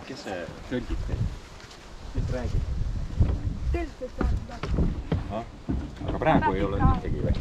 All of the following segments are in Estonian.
Kes see tõlgib teid? Kes räägib? Aga praegu ei ole ühtegi või?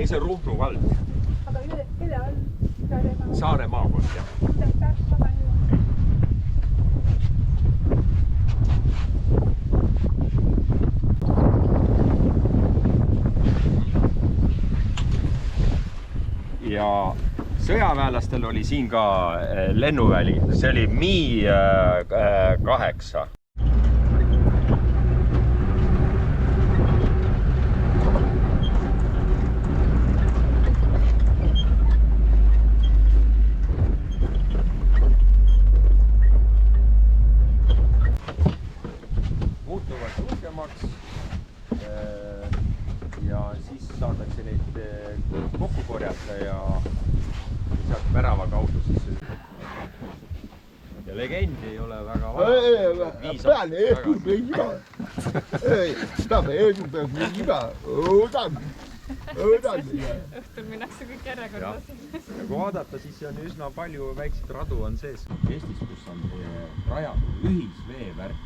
See on Ruhnu vald. Saare maakond, jah. Ja sõjaväelastel oli siin ka lennuväli. See oli Mi-8. Ja siis saadakse neid kokku korjata ja sealt värava kaudu siis. Ja legend ei ole väga vana. Õhtul minnakse kõik järjekordas. Ja kui vaadata, siis on üsna palju väikseid radu on sees. Eestis, kus on rajatud ühisveevärk.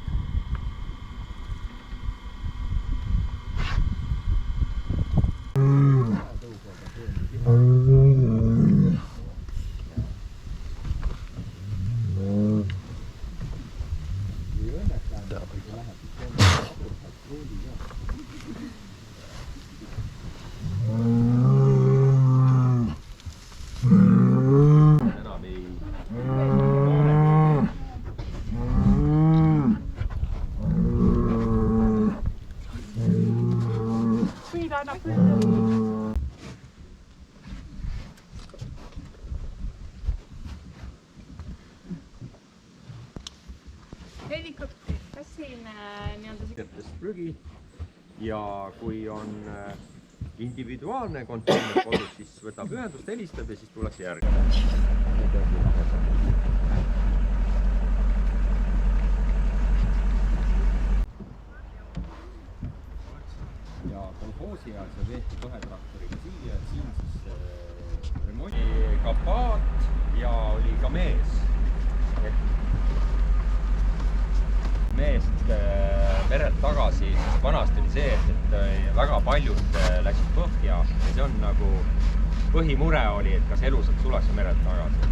helikopter, kas siin nii-öelda prügi ja kui on individuaalne konteiner kodus, siis võtab ühendust, helistab ja siis tullakse järgi. Ja kolhoosi ajal see veeti 2 traktoriga siia, et siin siis remondi kapaat ja oli ka mees. Meest merelt tagasi, sest vanasti oli see, et väga paljud läksid põhja ja see on nagu põhimure oli, et kas elusad sulakse merelt tagasi.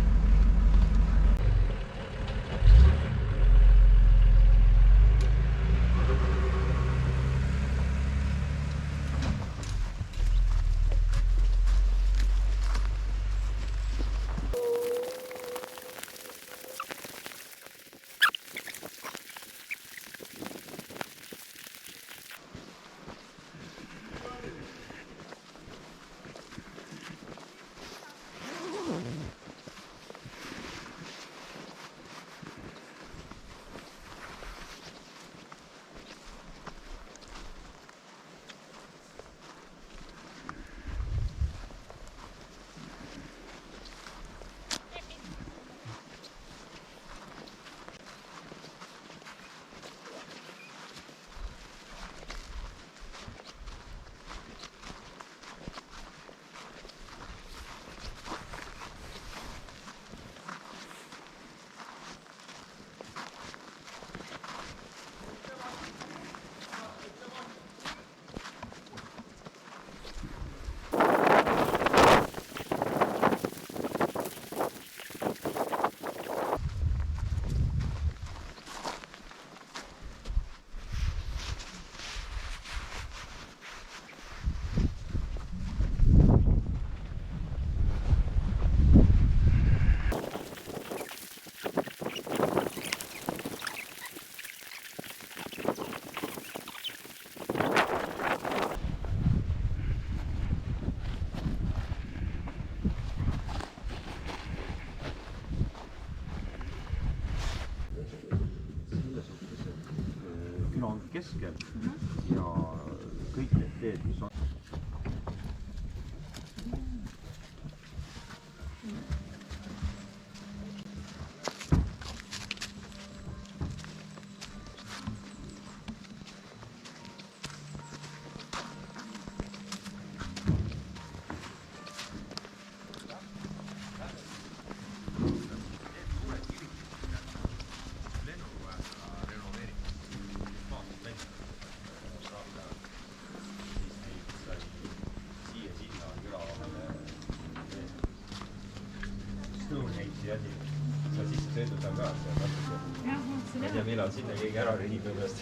Keskel ja kõik need teed, mis on. Seal sisse sõidus on ka, ma ei tea, millal sinna keegi ära rihib ennast.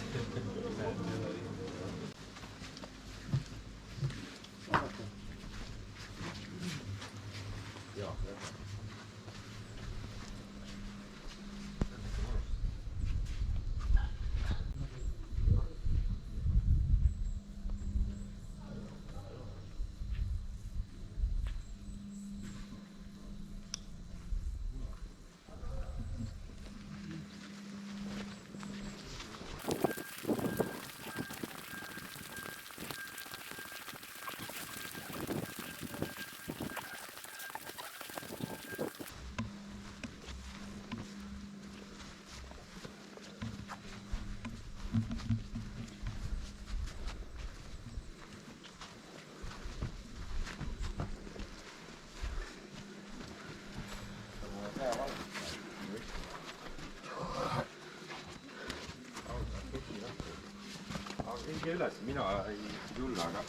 Ringe üles, mina ei julge, aga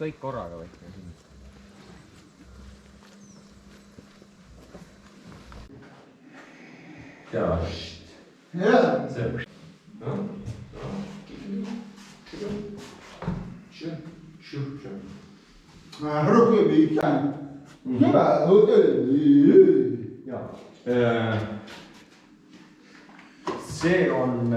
kõik korraga võtta siin. Jaa. See. See on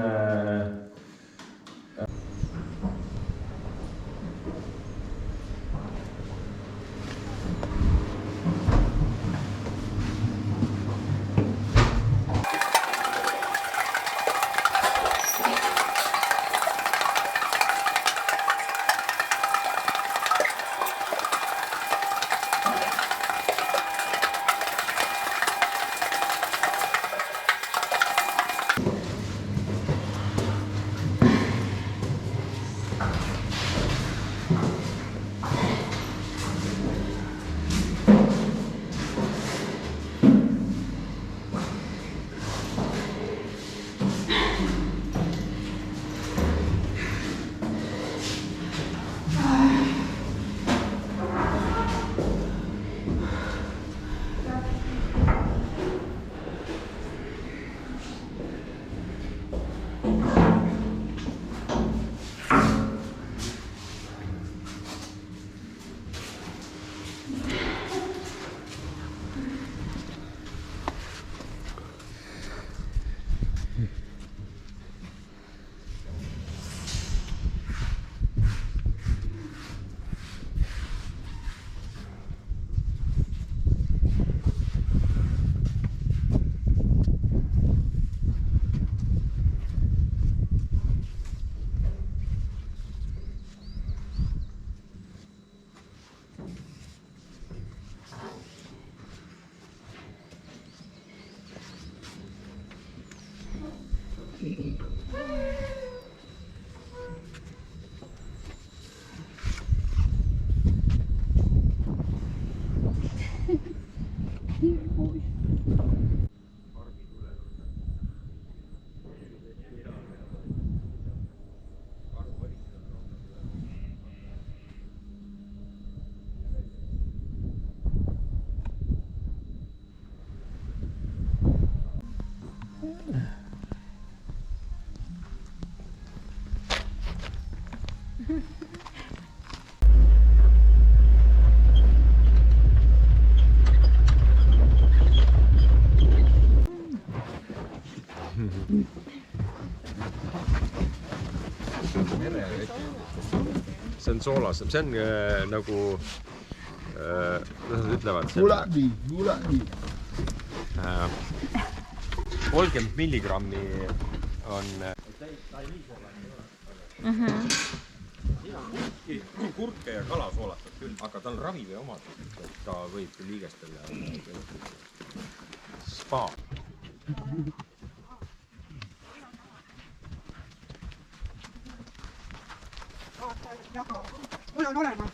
See on soolas, see on nagu, kuidas nad ütlevad? Mulani. 30 milligrammi on kurke ja kala soolatud küll, aga ta on ravivee omadus, et ta võib liigestele spa. Mul on olemas.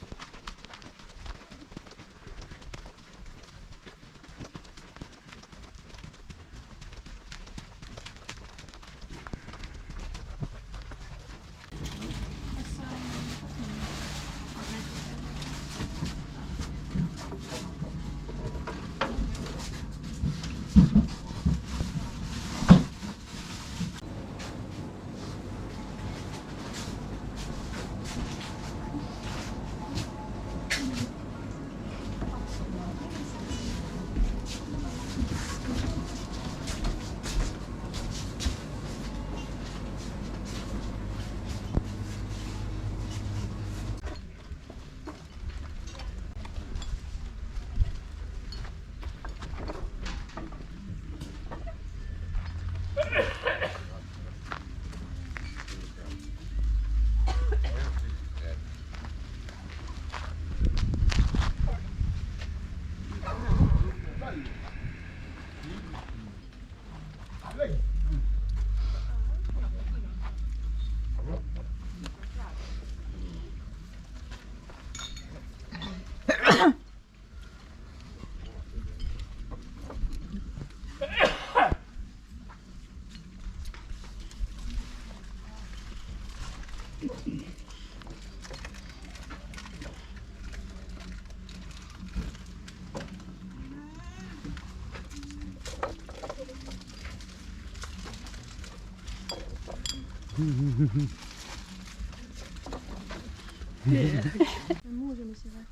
Muuseumisse või?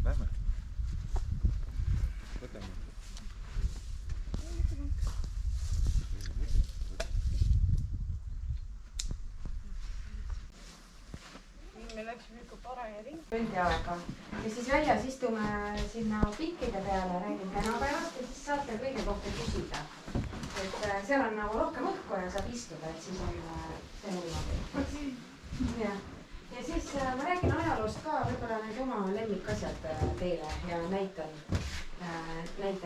Lähme. Võtame. Me läksime ikka paraja ringi. Tundi aega ja siis väljas istume sinna pikkide peale, räägime tänapäevast ja siis saate kõige kohta küsida. Et seal on nagu rohkem õhku ja saab istuda, et siis on see niimoodi. Ja siis ma räägin ajaloost ka, võib-olla need oma lemmikasjad teile ja näitan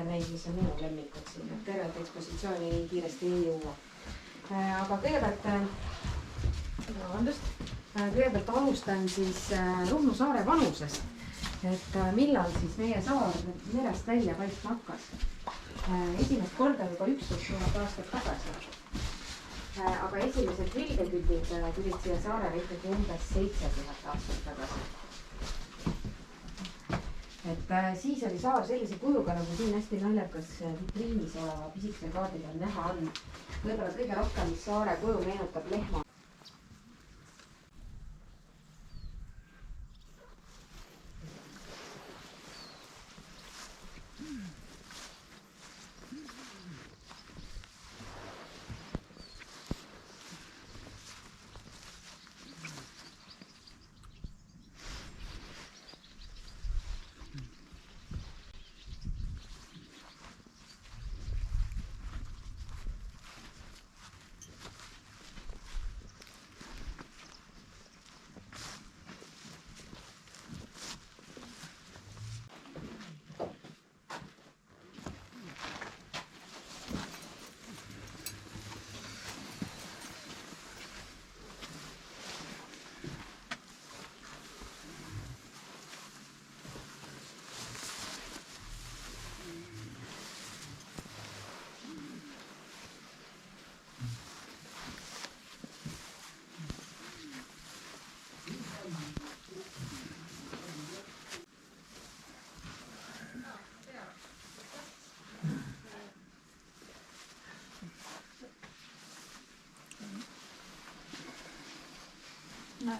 neid, mis on minu lemmikud siin. Tervet ekspositsiooni nii kiiresti ei jõua. Aga kõigepealt alustan siis Ruhnu saare vanusest. Et millal siis meie saar merest välja paistma hakkas. Esimest korda juba 11 000 aastat tagasi. Aga esimesed vilgetüdid tulid siia saarele ikkagi umbes 7000 aastat tagasi. Et siis oli saar sellise kujuga, nagu siin hästi naljakas vitriinis oleva pisikese kaardi peal näha on. Võib-olla kõige rohkem saare kuju meenutab lehma. Hyvä.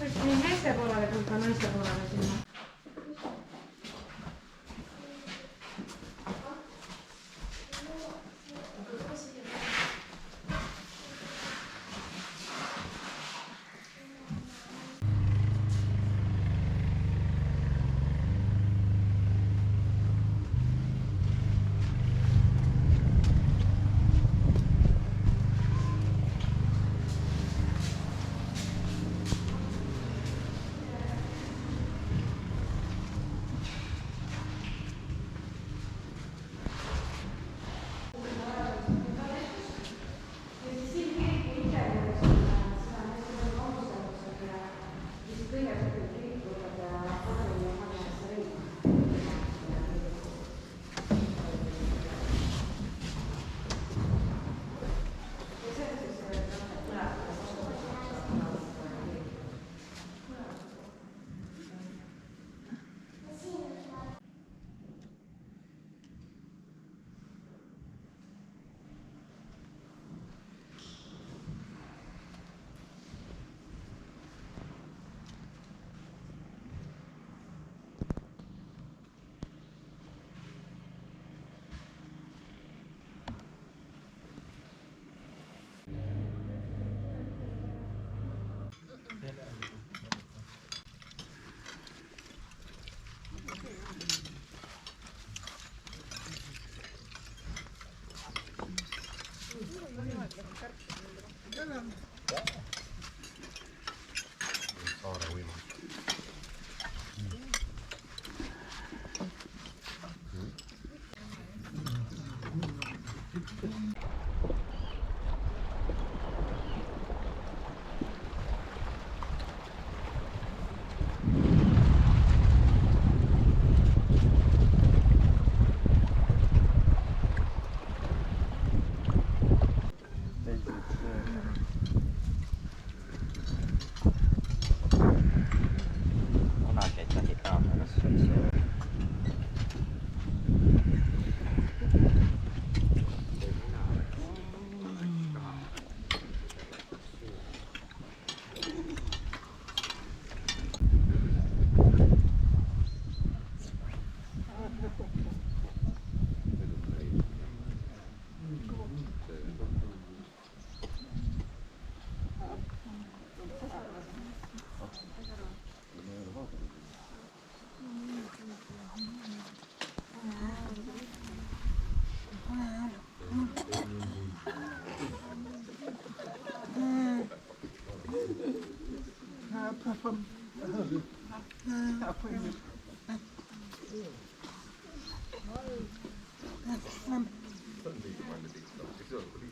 Võiks nii meeste poolele kui ka naiste poolele sinna. Saare uima.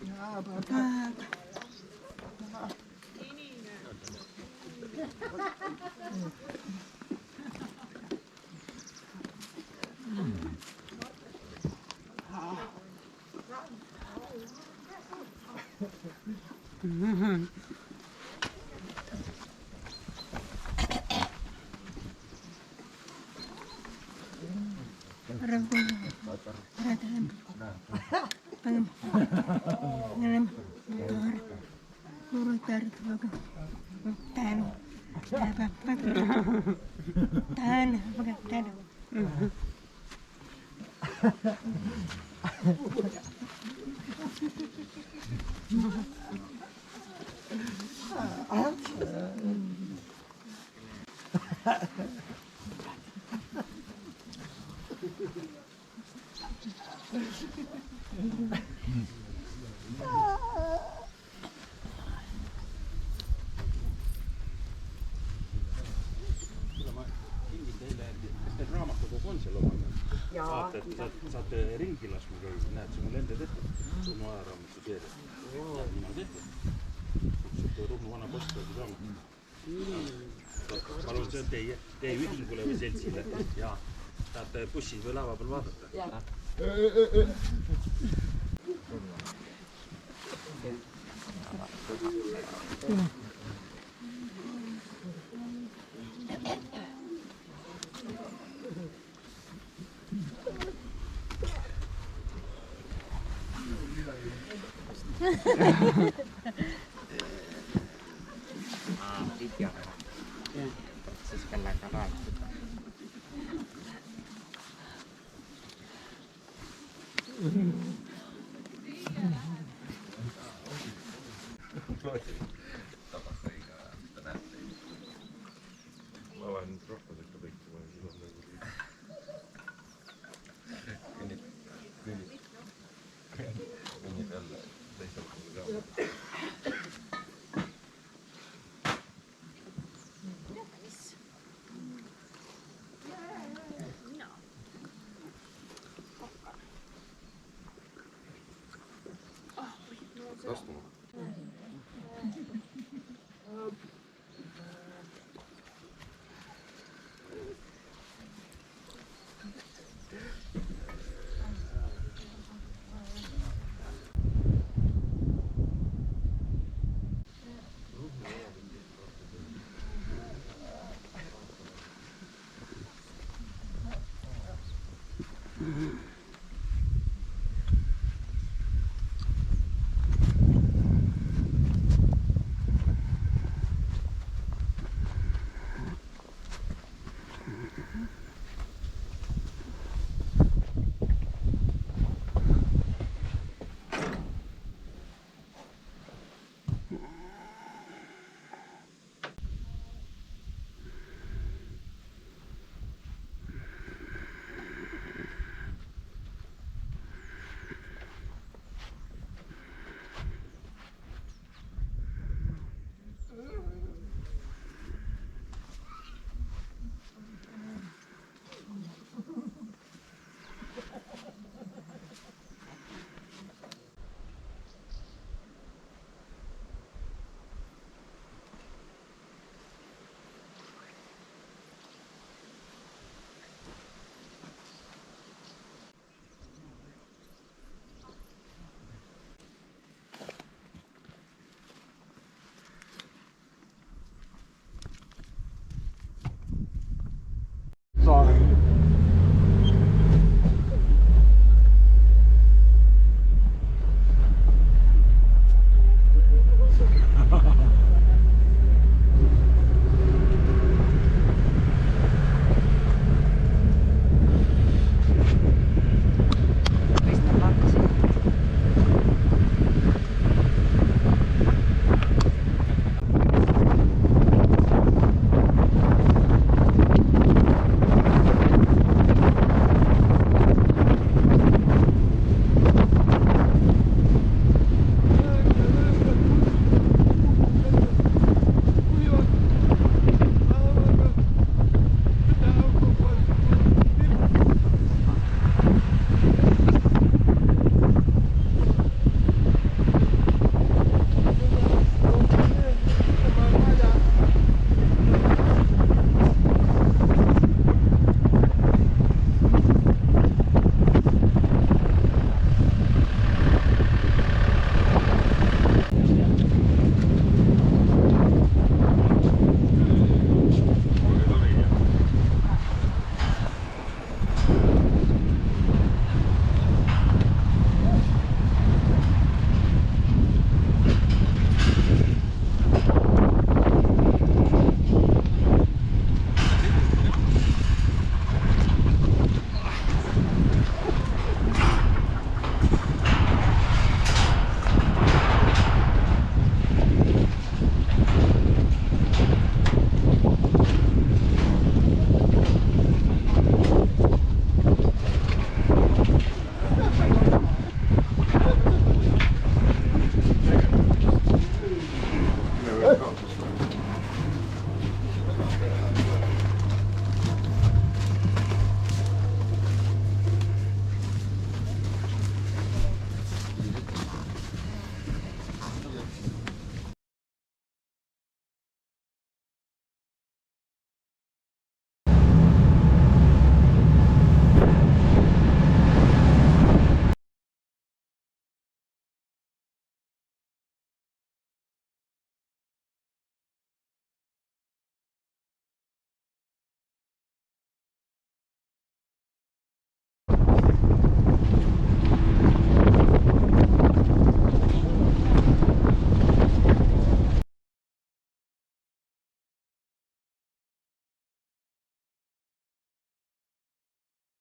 Ja, aber Saate ringi laskma käia, näed, sul on lended ette, Ruhnu ajaraamatu seeria. Nii on tehtud. Ruhnu vana postkaardi raamat. Palun, see on teie ühingule või seltsile. Ja saate bussis või laeva peal vaadata. Siis kellega rääkida. Ma olen rahvasekka kõik, ma olen seda nagu kõnnib jälle teisel pool ka. Astuma.